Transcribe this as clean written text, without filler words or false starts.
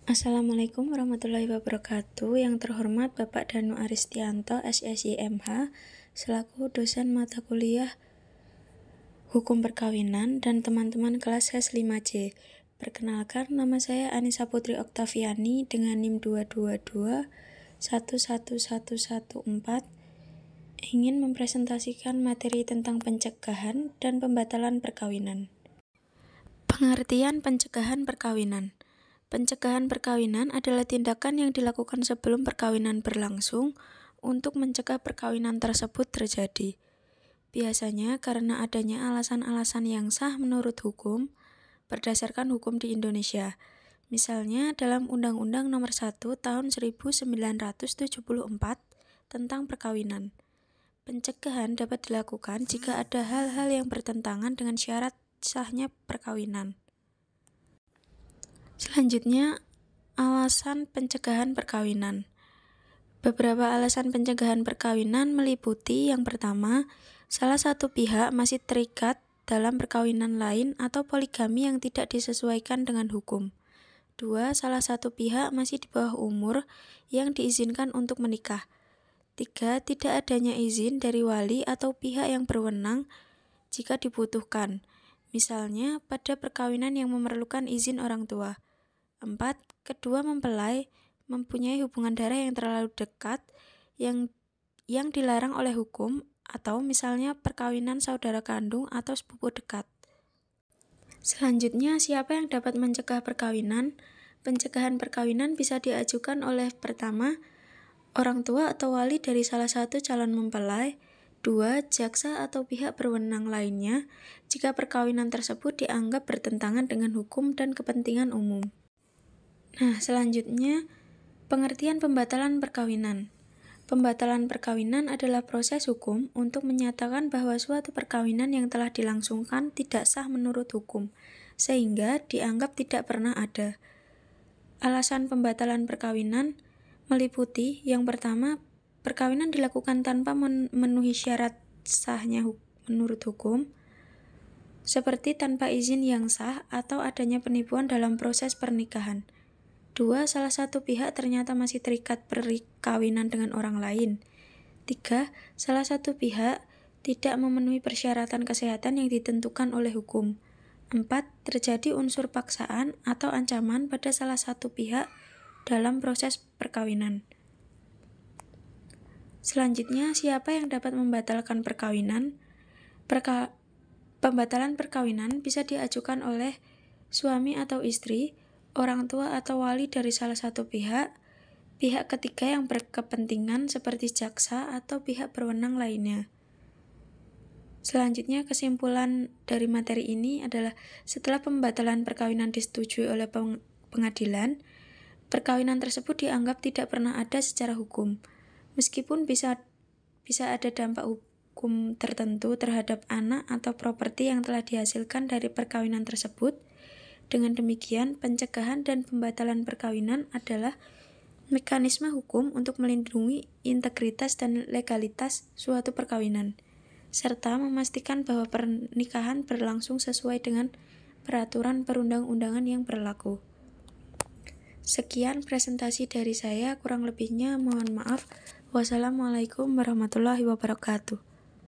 Assalamualaikum warahmatullahi wabarakatuh. Yang terhormat Bapak Danu Aristianto, SSI MH, selaku dosen mata kuliah Hukum Perkawinan dan teman-teman kelas HES 5C. Perkenalkan, nama saya Anissa Putri Oktaviani dengan NIM 222-11114, ingin mempresentasikan materi tentang pencegahan dan pembatalan perkawinan. Pengertian pencegahan perkawinan. Pencegahan perkawinan adalah tindakan yang dilakukan sebelum perkawinan berlangsung untuk mencegah perkawinan tersebut terjadi. Biasanya karena adanya alasan-alasan yang sah menurut hukum, berdasarkan hukum di Indonesia. Misalnya dalam Undang-Undang Nomor 1 Tahun 1974 tentang perkawinan. Pencegahan dapat dilakukan jika ada hal-hal yang bertentangan dengan syarat sahnya perkawinan. Selanjutnya, alasan pencegahan perkawinan. Beberapa alasan pencegahan perkawinan meliputi yang pertama, salah satu pihak masih terikat dalam perkawinan lain atau poligami yang tidak disesuaikan dengan hukum. 2. Salah satu pihak masih di bawah umur yang diizinkan untuk menikah. 3. Tidak adanya izin dari wali atau pihak yang berwenang jika dibutuhkan, misalnya pada perkawinan yang memerlukan izin orang tua. 4. Kedua mempelai mempunyai hubungan darah yang terlalu dekat yang dilarang oleh hukum, atau misalnya perkawinan saudara kandung atau sepupu dekat. Selanjutnya, siapa yang dapat mencegah perkawinan? Pencegahan perkawinan bisa diajukan oleh pertama, orang tua atau wali dari salah satu calon mempelai. 2. Jaksa atau pihak berwenang lainnya jika perkawinan tersebut dianggap bertentangan dengan hukum dan kepentingan umum. Nah, selanjutnya, pengertian pembatalan perkawinan. Pembatalan perkawinan adalah proses hukum untuk menyatakan bahwa suatu perkawinan yang telah dilangsungkan tidak sah menurut hukum, sehingga dianggap tidak pernah ada. Alasan pembatalan perkawinan meliputi yang pertama, perkawinan dilakukan tanpa memenuhi syarat sahnya menurut hukum, seperti tanpa izin yang sah atau adanya penipuan dalam proses pernikahan. 2. Salah satu pihak ternyata masih terikat perkawinan dengan orang lain. 3. Salah satu pihak tidak memenuhi persyaratan kesehatan yang ditentukan oleh hukum. 4. Terjadi unsur paksaan atau ancaman pada salah satu pihak dalam proses perkawinan. Selanjutnya, siapa yang dapat membatalkan perkawinan? Pembatalan perkawinan bisa diajukan oleh suami atau istri, orang tua atau wali dari salah satu pihak, pihak ketiga yang berkepentingan seperti jaksa atau pihak berwenang lainnya. Selanjutnya, kesimpulan dari materi ini adalah setelah pembatalan perkawinan disetujui oleh pengadilan, perkawinan tersebut dianggap tidak pernah ada secara hukum, meskipun bisa ada dampak hukum tertentu terhadap anak atau properti yang telah dihasilkan dari perkawinan tersebut. Dengan demikian, pencegahan dan pembatalan perkawinan adalah mekanisme hukum untuk melindungi integritas dan legalitas suatu perkawinan, serta memastikan bahwa pernikahan berlangsung sesuai dengan peraturan perundang-undangan yang berlaku. Sekian presentasi dari saya, kurang lebihnya mohon maaf. Wassalamualaikum warahmatullahi wabarakatuh.